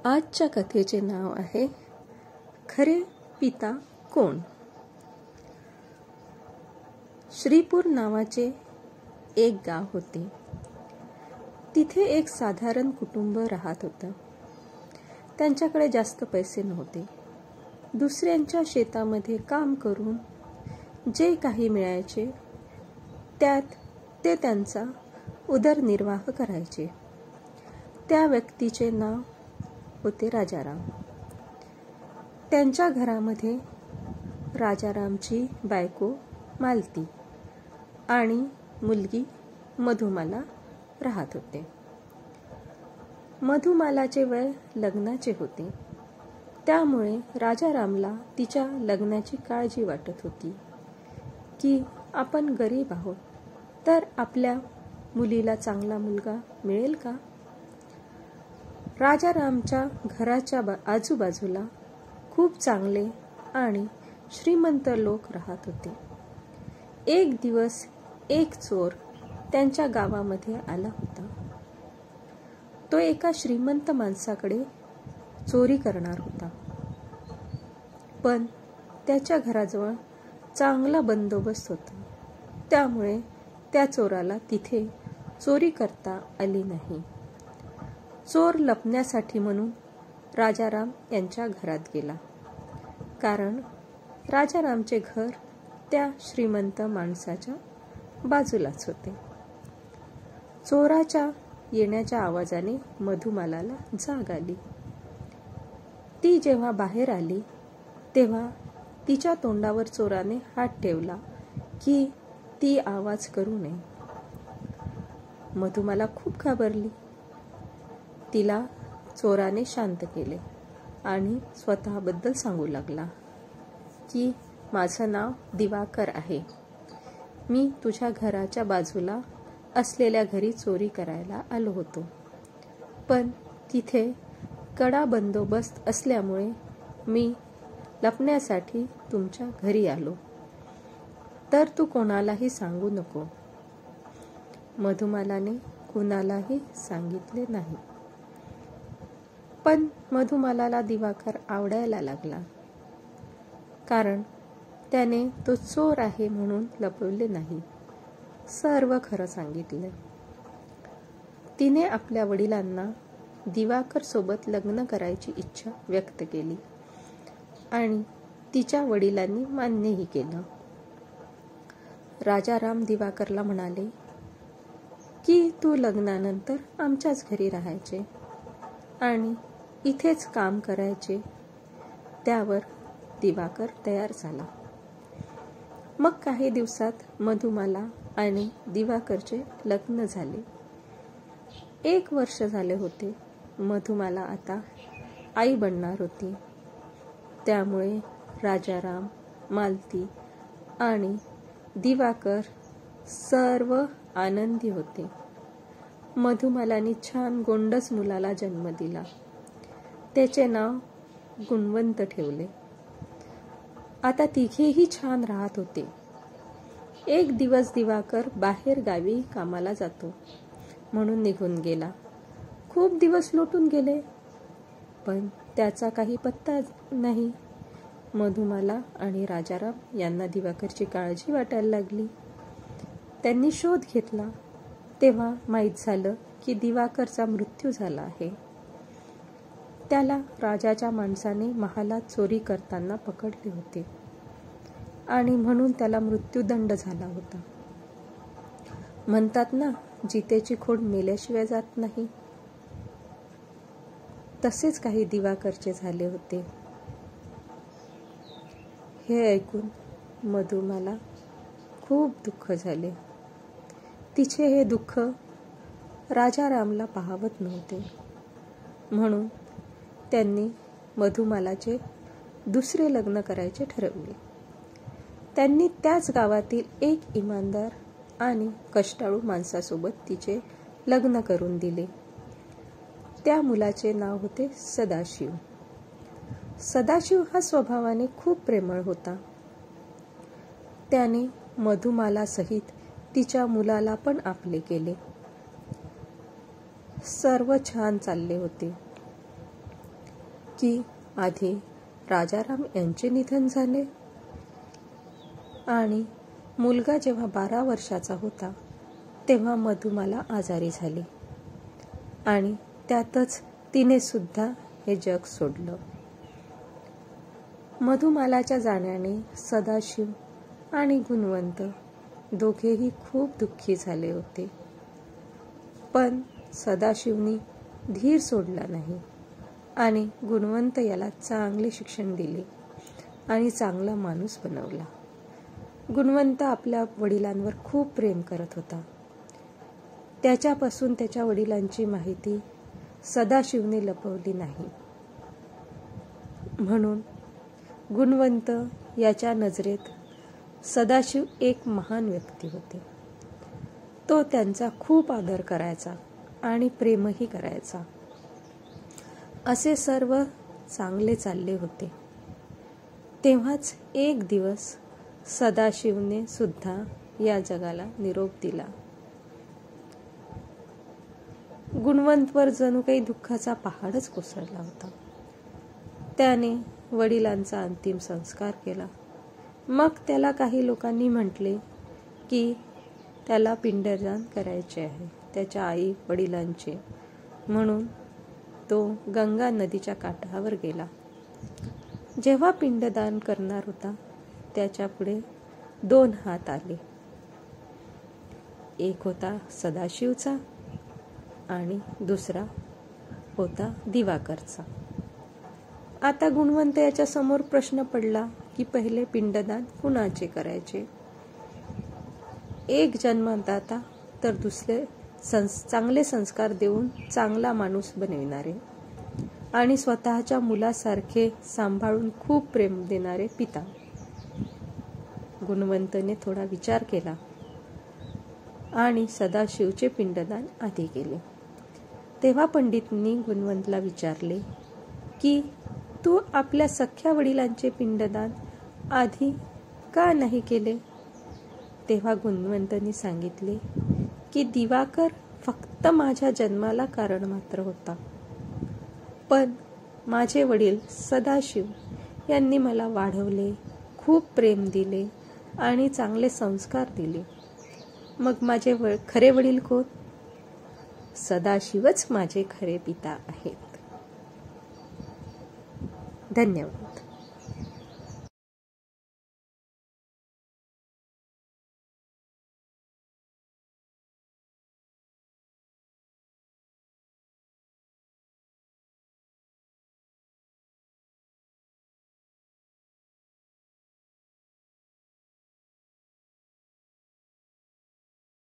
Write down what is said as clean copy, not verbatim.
आजच्या कथेचे नाव आहे खरे पिता कोण. श्रीपूर नावाचे एक गाव होते. तिथे एक साधारण कुटुंब राहत होतं. त्यांच्याकडे जास्त पैसे नव्हते. दुसऱ्यांच्या शेतामध्ये काम करून जे काही मिळायचे त्यात ते त्यांचा उदरनिर्वाह करायचे. त्या व्यक्तीचे नाव होते राजाराम. त्यांच्या घरामध्ये राजारामची बायको मालती आणि मुलगी मधुमाला राहत होते. मधुमालाचे वय लग्नाचे होते. त्यामुळे राजारामला तिच्या लग्नाची काळजी वाटत होती की आपण गरीब आहोत तर आपल्या मुलीला चांगला मुलगा मिळेल का. राजारामच्या घराच्या आजूबाजूला खूप चांगले आणि श्रीमंत लोक राहत होते. एक दिवस एक चोर त्यांच्या गावामध्ये आला होता. तो एका श्रीमंत माणसाकडे चोरी करणार होता. पण त्याच्या घराजवळ चांगला बंदोबस्त होता. त्यामुळे त्या चोराला तिथे चोरी करता आली नाही. चोर लपण्यासाठी म्हणून राजाराम यांच्या घरात गेला. कारण राजारामचे घर त्या श्रीमंत माणसाच्या बाजूलाच होते. चोराच्या येण्याच्या आवाजाने मधुमालाला जाग आली. ती जेव्हा बाहेर आली तेव्हा तिच्या तोंडावर चोराने हात ठेवला की ती आवाज करू नये. मधुमाला खूप घाबरली. तिला चोराने शांत केले आणि स्वतःबद्दल सांगू लागला की माझं नाव दिवाकर आहे. मी तुझ्या घराच्या बाजूला असलेल्या घरी चोरी करायला आलो होतो. पण तिथे कडा बंदोबस्त असल्यामुळे मी लपण्यासाठी तुमच्या घरी आलो. तर तू कोणालाही सांगू नको. मधुमालाने कुणालाही सांगितले नाही. पण मधुमालाला दिवाकर आवडायला लागला. कारण त्याने तो चोर आहे म्हणून लपवले नाही. सर्व खरं सांगितले. तिने आपल्या वडिलांना दिवाकर सोबत लग्न करायची इच्छा व्यक्त केली आणि तिच्या वडिलांनी मान्यही केलं. राजाराम दिवाकरला म्हणाले की तू लग्नानंतर आमच्याच घरी राहायचे आणि इथेच काम करायचे. त्यावर दिवाकर तयार झाला. मग काही दिवसात मधुमाला आणि दिवाकरचे लग्न झाले. 1 वर्ष झाले होते. मधुमाला आता आई बनणार होती. त्यामुळे राजाराम, मालती आणि दिवाकर सर्व आनंदी होते. मधुमालाने छान गोंडस मुलाला जन्म दिला. त्याचे नाव गुणवंत ठेवले. आता तिघेही छान राहत होते. एक दिवस दिवाकर बाहेर गावी कामाला जातो म्हणून निघून गेला. खूप दिवस लोटून गेले पण त्याचा काही पत्ता नाही. मधुमाला आणि राजाराम यांना दिवाकरची काळजी वाटायला लागली. त्यांनी शोध घेतला तेव्हा माहीत झालं की दिवाकरचा मृत्यू झाला आहे. त्याला राजाच्या माणसाने महालात चोरी करताना पकडले होते आणि म्हणून त्याला मृत्यूदंड झाला होता. म्हणतात ना, जितेची खोड मेल्याशिवाय जात नाही. तसेच काही दिवाकरचे झाले होते. हे ऐकून मधुमाला खूप दुःख झाले. तिचे हे दुःख राजारामला पाहवत नव्हते. म्हणून त्यांनी मधुमालाचे दुसरे लग्न करायचे ठरवले. त्यांनी त्याच गावातील एक इमानदार आणि कष्टाळू माणसासोबत तिचे लग्न करून दिले. त्या मुलाचे नाव होते सदाशिव. सदाशिव हा स्वभावाने खूप प्रेमळ होता. त्याने मधुमाला सहित तिच्या मुलाला पण आपले केले. सर्व छान चालले होते. की आधी राजाराम यांचे निधन झाले आणि मुलगा जेव्हा 12 वर्षाचा होता तेव्हा मधुमाला आजारी झाली आणि त्यातच तिने सुद्धा हे जग सोडलं. मधुमालाच्या जाण्याने सदाशिव आणि गुणवंत दोघेही खूप दुःखी झाले होते. पण सदाशिवनी धीर सोडला नाही आणि गुणवंत याला चांगले शिक्षण दिले आणि चांगला माणूस बनवला. गुणवंत आपल्या वडिलांवर खूप प्रेम करत होता. त्याच्यापासून त्याच्या वडिलांची माहिती सदाशिवने लपवली नाही. म्हणून गुणवंत याच्या नजरेत सदाशिव एक महान व्यक्ती होते. तो त्यांचा खूप आदर करायचा आणि प्रेमही करायचा. असे सर्व चांगले चालले होते. तेव्हाच एक दिवस सदाशिवने सुद्धा या जगाला निरोप दिला. गुणवंतवर जणू काही दुःखाचा पहाडच कोसळला होता. त्याने वडिलांचा अंतिम संस्कार केला. मग त्याला काही लोकांनी म्हटले की त्याला पिंडदान करायचे आहे त्याच्या आई वडिलांचे. म्हणून तो गंगा नदीच्या काठावर गेला. जेव्हा पिंडदान करणार होता त्याच्या पुढे 2 हात आले. एक होता सदाशिवचा आणि दुसरा होता दिवाकरचा. आता गुणवंत याच्या समोर प्रश्न पडला की पहिले पिंडदान कुणाचे करायचे. एक जन्मदाता तर दुसरे चांगले संस्कार देऊन चांगला माणूस बनविणारे आणि स्वतःच्या मुलासारखे सांभाळून खूप प्रेम देणारे पिता. गुणवंतने थोडा विचार केला आणि सदाशिवचे पिंडदान आधी केले. तेव्हा पंडितनी गुणवंतला विचारले की तू आपल्या सख्या वडिलांचे पिंडदान आधी का नाही केले. तेव्हा गुणवंतनी सांगितले की दिवाकर फक्त माझ्या जन्माला कारण मात्र होता, पण माझे वडील सदाशिव यांनी मला वाढवले, खूप प्रेम दिले आणि चांगले संस्कार दिले. मग माझे खरे वडील कोण. सदाशिवच माझे खरे पिता आहेत. धन्यवाद.